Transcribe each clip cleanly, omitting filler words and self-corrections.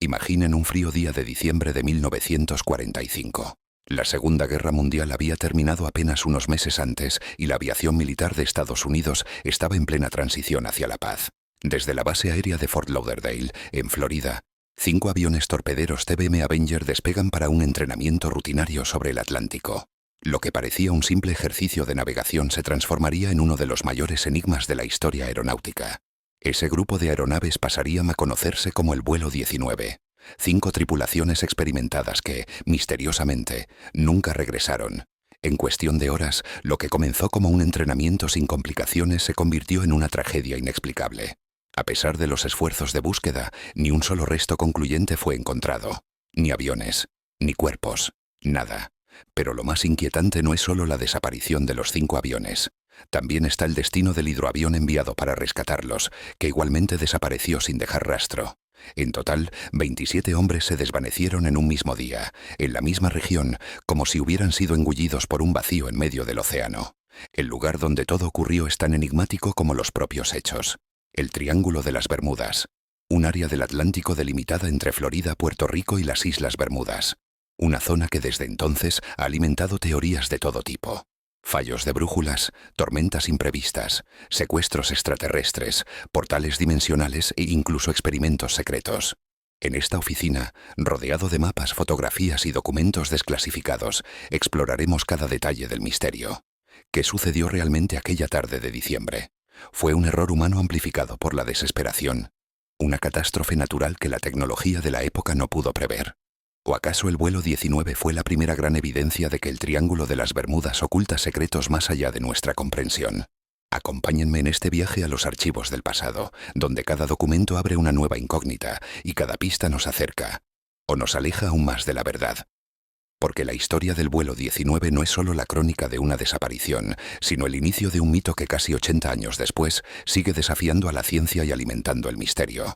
Imaginen un frío día de diciembre de 1945. La Segunda Guerra Mundial había terminado apenas unos meses antes y la aviación militar de Estados Unidos estaba en plena transición hacia la paz. Desde la base aérea de Fort Lauderdale, en Florida, 5 aviones torpederos TBM Avenger despegan para un entrenamiento rutinario sobre el Atlántico. Lo que parecía un simple ejercicio de navegación se transformaría en uno de los mayores enigmas de la historia aeronáutica. Ese grupo de aeronaves pasarían a conocerse como el vuelo 19. 5 tripulaciones experimentadas que, misteriosamente, nunca regresaron. En cuestión de horas, lo que comenzó como un entrenamiento sin complicaciones se convirtió en una tragedia inexplicable. A pesar de los esfuerzos de búsqueda, ni un solo resto concluyente fue encontrado. Ni aviones, ni cuerpos, nada. Pero lo más inquietante no es solo la desaparición de los 5 aviones. También está el destino del hidroavión enviado para rescatarlos, que igualmente desapareció sin dejar rastro. En total, 27 hombres se desvanecieron en un mismo día, en la misma región, como si hubieran sido engullidos por un vacío en medio del océano. El lugar donde todo ocurrió es tan enigmático como los propios hechos. El Triángulo de las Bermudas, un área del Atlántico delimitada entre Florida, Puerto Rico y las Islas Bermudas. Una zona que desde entonces ha alimentado teorías de todo tipo. Fallos de brújulas, tormentas imprevistas, secuestros extraterrestres, portales dimensionales e incluso experimentos secretos. En esta oficina, rodeado de mapas, fotografías y documentos desclasificados, exploraremos cada detalle del misterio. ¿Qué sucedió realmente aquella tarde de diciembre? ¿Fue un error humano amplificado por la desesperación? ¿Una catástrofe natural que la tecnología de la época no pudo prever? ¿O acaso el vuelo 19 fue la primera gran evidencia de que el Triángulo de las Bermudas oculta secretos más allá de nuestra comprensión? Acompáñenme en este viaje a los archivos del pasado, donde cada documento abre una nueva incógnita y cada pista nos acerca, o nos aleja aún más de la verdad. Porque la historia del vuelo 19 no es solo la crónica de una desaparición, sino el inicio de un mito que casi 80 años después sigue desafiando a la ciencia y alimentando el misterio.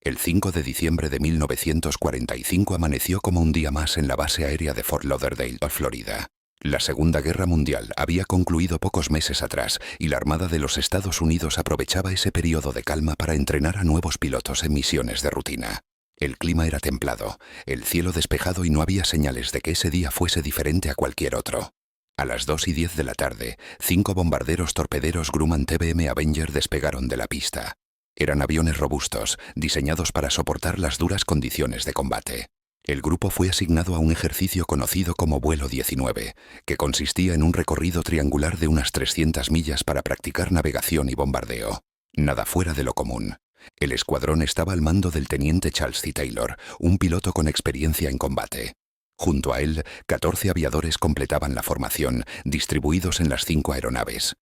El 5 de diciembre de 1945 amaneció como un día más en la base aérea de Fort Lauderdale, Florida. La Segunda Guerra Mundial había concluido pocos meses atrás y la Armada de los Estados Unidos aprovechaba ese periodo de calma para entrenar a nuevos pilotos en misiones de rutina. El clima era templado, el cielo despejado y no había señales de que ese día fuese diferente a cualquier otro. A las 2:10 de la tarde, 5 bombarderos torpederos Grumman TBM Avenger despegaron de la pista. Eran aviones robustos, diseñados para soportar las duras condiciones de combate. El grupo fue asignado a un ejercicio conocido como vuelo 19, que consistía en un recorrido triangular de unas 300 millas para practicar navegación y bombardeo. Nada fuera de lo común. El escuadrón estaba al mando del teniente Charles C. Taylor, un piloto con experiencia en combate. Junto a él, 14 aviadores completaban la formación, distribuidos en las 5 aeronaves.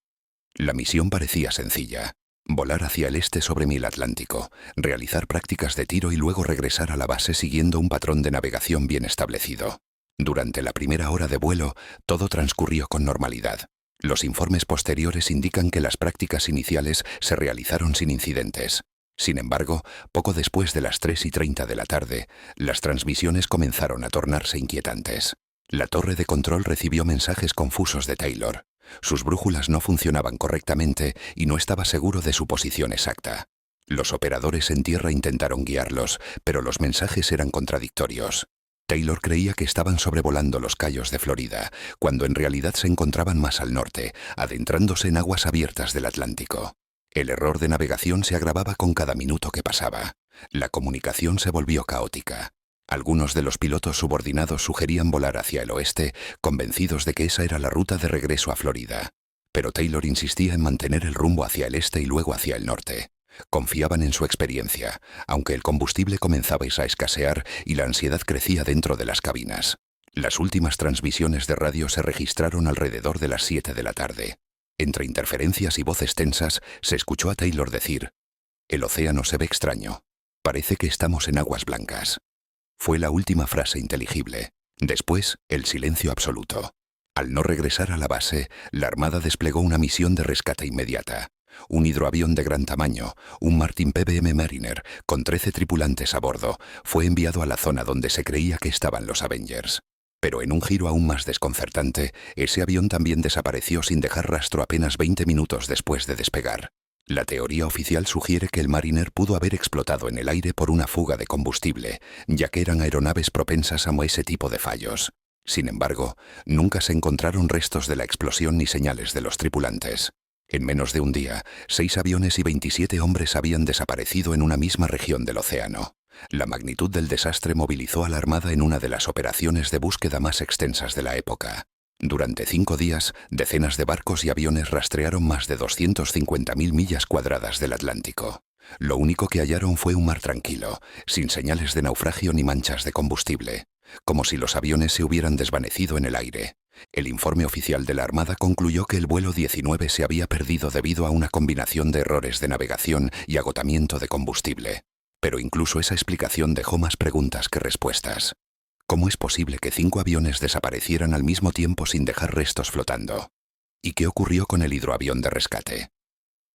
La misión parecía sencilla. Volar hacia el este sobre el Atlántico, realizar prácticas de tiro y luego regresar a la base siguiendo un patrón de navegación bien establecido. Durante la primera hora de vuelo, todo transcurrió con normalidad. Los informes posteriores indican que las prácticas iniciales se realizaron sin incidentes. Sin embargo, poco después de las 3:30 de la tarde, las transmisiones comenzaron a tornarse inquietantes. La torre de control recibió mensajes confusos de Taylor. Sus brújulas no funcionaban correctamente y no estaba seguro de su posición exacta. Los operadores en tierra intentaron guiarlos, pero los mensajes eran contradictorios. Taylor creía que estaban sobrevolando los Cayos de Florida, cuando en realidad se encontraban más al norte, adentrándose en aguas abiertas del Atlántico. El error de navegación se agravaba con cada minuto que pasaba. La comunicación se volvió caótica. Algunos de los pilotos subordinados sugerían volar hacia el oeste, convencidos de que esa era la ruta de regreso a Florida. Pero Taylor insistía en mantener el rumbo hacia el este y luego hacia el norte. Confiaban en su experiencia, aunque el combustible comenzaba a escasear y la ansiedad crecía dentro de las cabinas. Las últimas transmisiones de radio se registraron alrededor de las 7 de la tarde. Entre interferencias y voces tensas, se escuchó a Taylor decir: «El océano se ve extraño. Parece que estamos en aguas blancas». Fue la última frase inteligible. Después, el silencio absoluto. Al no regresar a la base, la Armada desplegó una misión de rescate inmediata. Un hidroavión de gran tamaño, un Martin PBM Mariner, con 13 tripulantes a bordo, fue enviado a la zona donde se creía que estaban los Avengers. Pero en un giro aún más desconcertante, ese avión también desapareció sin dejar rastro apenas 20 minutos después de despegar. La teoría oficial sugiere que el Mariner pudo haber explotado en el aire por una fuga de combustible, ya que eran aeronaves propensas a ese tipo de fallos. Sin embargo, nunca se encontraron restos de la explosión ni señales de los tripulantes. En menos de un día, 6 aviones y 27 hombres habían desaparecido en una misma región del océano. La magnitud del desastre movilizó a la Armada en una de las operaciones de búsqueda más extensas de la época. Durante 5 días, decenas de barcos y aviones rastrearon más de 250.000 millas cuadradas del Atlántico. Lo único que hallaron fue un mar tranquilo, sin señales de naufragio ni manchas de combustible, como si los aviones se hubieran desvanecido en el aire. El informe oficial de la Armada concluyó que el vuelo 19 se había perdido debido a una combinación de errores de navegación y agotamiento de combustible. Pero incluso esa explicación dejó más preguntas que respuestas. ¿Cómo es posible que 5 aviones desaparecieran al mismo tiempo sin dejar restos flotando? ¿Y qué ocurrió con el hidroavión de rescate?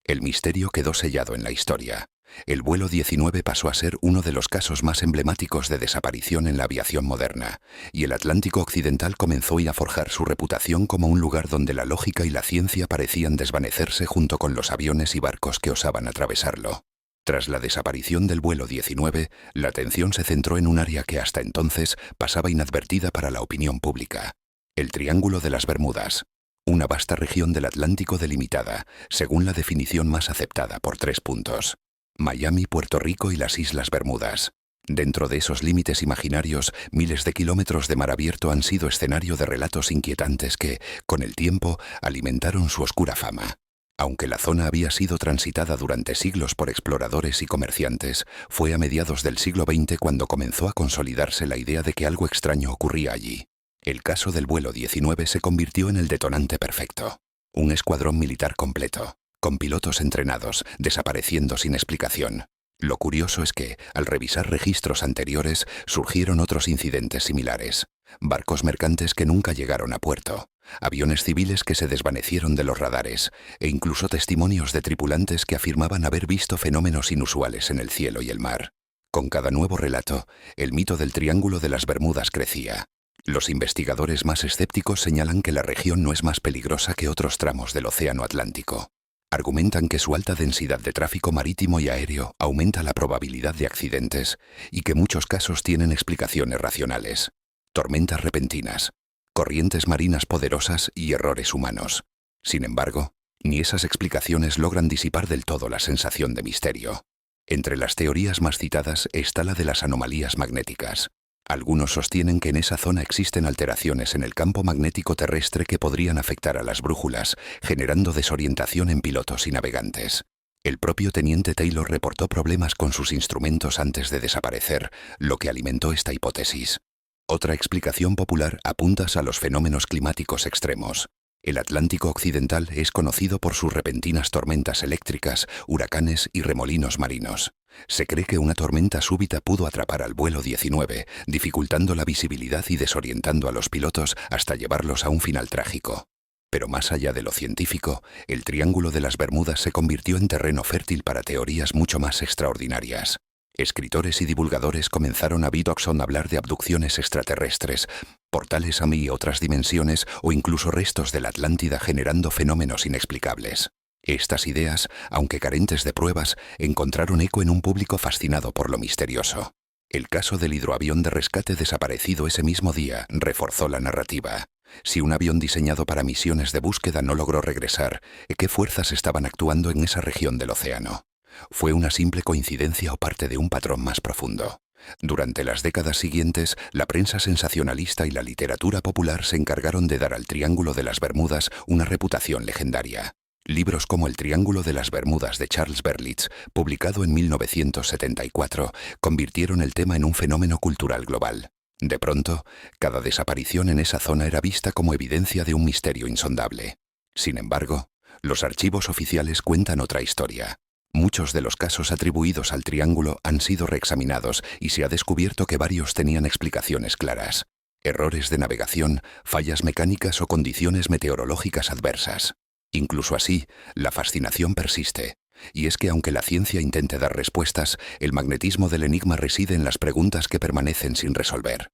El misterio quedó sellado en la historia. El vuelo 19 pasó a ser uno de los casos más emblemáticos de desaparición en la aviación moderna, y el Atlántico Occidental comenzó a forjar su reputación como un lugar donde la lógica y la ciencia parecían desvanecerse junto con los aviones y barcos que osaban atravesarlo. Tras la desaparición del vuelo 19, la atención se centró en un área que hasta entonces pasaba inadvertida para la opinión pública: el Triángulo de las Bermudas. Una vasta región del Atlántico delimitada, según la definición más aceptada, por 3 puntos: Miami, Puerto Rico y las Islas Bermudas. Dentro de esos límites imaginarios, miles de kilómetros de mar abierto han sido escenario de relatos inquietantes que, con el tiempo, alimentaron su oscura fama. Aunque la zona había sido transitada durante siglos por exploradores y comerciantes, fue a mediados del siglo XX cuando comenzó a consolidarse la idea de que algo extraño ocurría allí. El caso del vuelo 19 se convirtió en el detonante perfecto. Un escuadrón militar completo, con pilotos entrenados, desapareciendo sin explicación. Lo curioso es que, al revisar registros anteriores, surgieron otros incidentes similares. Barcos mercantes que nunca llegaron a puerto, aviones civiles que se desvanecieron de los radares, e incluso testimonios de tripulantes que afirmaban haber visto fenómenos inusuales en el cielo y el mar. Con cada nuevo relato, el mito del Triángulo de las Bermudas crecía. Los investigadores más escépticos señalan que la región no es más peligrosa que otros tramos del Océano Atlántico. Argumentan que su alta densidad de tráfico marítimo y aéreo aumenta la probabilidad de accidentes y que muchos casos tienen explicaciones racionales: tormentas repentinas, corrientes marinas poderosas y errores humanos. Sin embargo, ni esas explicaciones logran disipar del todo la sensación de misterio. Entre las teorías más citadas está la de las anomalías magnéticas. Algunos sostienen que en esa zona existen alteraciones en el campo magnético terrestre que podrían afectar a las brújulas, generando desorientación en pilotos y navegantes. El propio teniente Taylor reportó problemas con sus instrumentos antes de desaparecer, lo que alimentó esta hipótesis. Otra explicación popular apunta a los fenómenos climáticos extremos. El Atlántico Occidental es conocido por sus repentinas tormentas eléctricas, huracanes y remolinos marinos. Se cree que una tormenta súbita pudo atrapar al vuelo 19, dificultando la visibilidad y desorientando a los pilotos hasta llevarlos a un final trágico. Pero más allá de lo científico, el Triángulo de las Bermudas se convirtió en terreno fértil para teorías mucho más extraordinarias. Escritores y divulgadores comenzaron a hablar de abducciones extraterrestres, portales a y otras dimensiones o incluso restos de la Atlántida generando fenómenos inexplicables. Estas ideas, aunque carentes de pruebas, encontraron eco en un público fascinado por lo misterioso. El caso del hidroavión de rescate desaparecido ese mismo día reforzó la narrativa. Si un avión diseñado para misiones de búsqueda no logró regresar, ¿qué fuerzas estaban actuando en esa región del océano? ¿Fue una simple coincidencia o parte de un patrón más profundo? Durante las décadas siguientes, la prensa sensacionalista y la literatura popular se encargaron de dar al Triángulo de las Bermudas una reputación legendaria. Libros como El Triángulo de las Bermudas de Charles Berlitz, publicado en 1974, convirtieron el tema en un fenómeno cultural global. De pronto, cada desaparición en esa zona era vista como evidencia de un misterio insondable. Sin embargo, los archivos oficiales cuentan otra historia. Muchos de los casos atribuidos al Triángulo han sido reexaminados y se ha descubierto que varios tenían explicaciones claras: errores de navegación, fallas mecánicas o condiciones meteorológicas adversas. Incluso así, la fascinación persiste. Y es que aunque la ciencia intente dar respuestas, el magnetismo del enigma reside en las preguntas que permanecen sin resolver.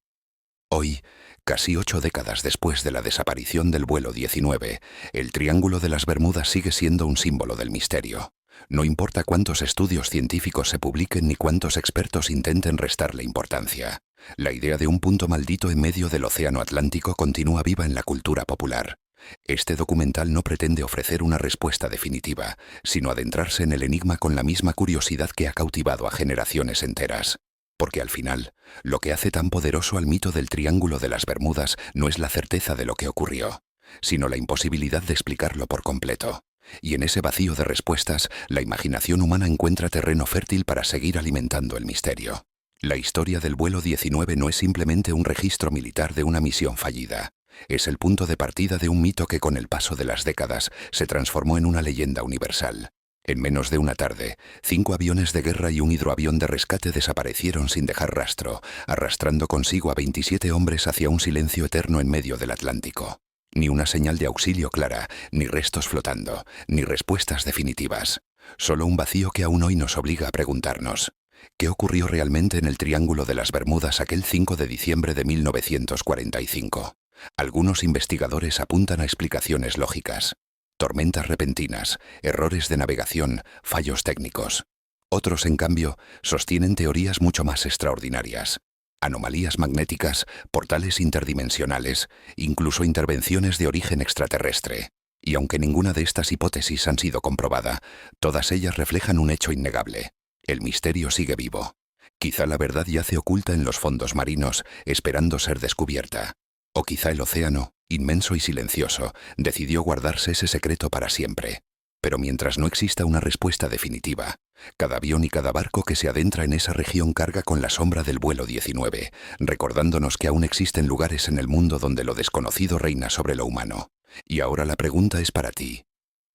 Hoy, casi 8 décadas después de la desaparición del vuelo 19, el Triángulo de las Bermudas sigue siendo un símbolo del misterio. No importa cuántos estudios científicos se publiquen ni cuántos expertos intenten restarle importancia. La idea de un punto maldito en medio del océano Atlántico continúa viva en la cultura popular. Este documental no pretende ofrecer una respuesta definitiva, sino adentrarse en el enigma con la misma curiosidad que ha cautivado a generaciones enteras. Porque al final, lo que hace tan poderoso al mito del Triángulo de las Bermudas no es la certeza de lo que ocurrió, sino la imposibilidad de explicarlo por completo. Y en ese vacío de respuestas, la imaginación humana encuentra terreno fértil para seguir alimentando el misterio. La historia del vuelo 19 no es simplemente un registro militar de una misión fallida. Es el punto de partida de un mito que con el paso de las décadas se transformó en una leyenda universal. En menos de una tarde, 5 aviones de guerra y un hidroavión de rescate desaparecieron sin dejar rastro, arrastrando consigo a 27 hombres hacia un silencio eterno en medio del Atlántico. Ni una señal de auxilio clara, ni restos flotando, ni respuestas definitivas. Solo un vacío que aún hoy nos obliga a preguntarnos: ¿qué ocurrió realmente en el Triángulo de las Bermudas aquel 5 de diciembre de 1945? Algunos investigadores apuntan a explicaciones lógicas: tormentas repentinas, errores de navegación, fallos técnicos. Otros, en cambio, sostienen teorías mucho más extraordinarias: anomalías magnéticas, portales interdimensionales, incluso intervenciones de origen extraterrestre. Y aunque ninguna de estas hipótesis han sido comprobada, todas ellas reflejan un hecho innegable: el misterio sigue vivo. Quizá la verdad yace oculta en los fondos marinos, esperando ser descubierta. O quizá el océano, inmenso y silencioso, decidió guardarse ese secreto para siempre. Pero mientras no exista una respuesta definitiva, cada avión y cada barco que se adentra en esa región carga con la sombra del vuelo 19, recordándonos que aún existen lugares en el mundo donde lo desconocido reina sobre lo humano. Y ahora la pregunta es para ti: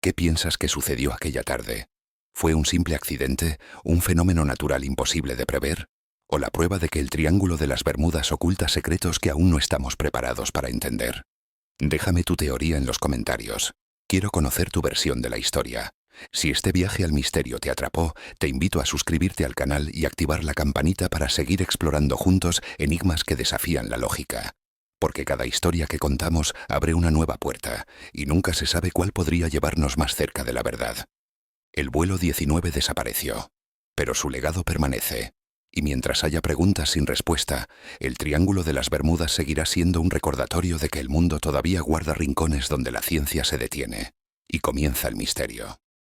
¿qué piensas que sucedió aquella tarde? ¿Fue un simple accidente, un fenómeno natural imposible de prever? ¿O la prueba de que el Triángulo de las Bermudas oculta secretos que aún no estamos preparados para entender? Déjame tu teoría en los comentarios. Quiero conocer tu versión de la historia. Si este viaje al misterio te atrapó, te invito a suscribirte al canal y activar la campanita para seguir explorando juntos enigmas que desafían la lógica. Porque cada historia que contamos abre una nueva puerta, y nunca se sabe cuál podría llevarnos más cerca de la verdad. El vuelo 19 desapareció, pero su legado permanece. Y mientras haya preguntas sin respuesta, el Triángulo de las Bermudas seguirá siendo un recordatorio de que el mundo todavía guarda rincones donde la ciencia se detiene y comienza el misterio.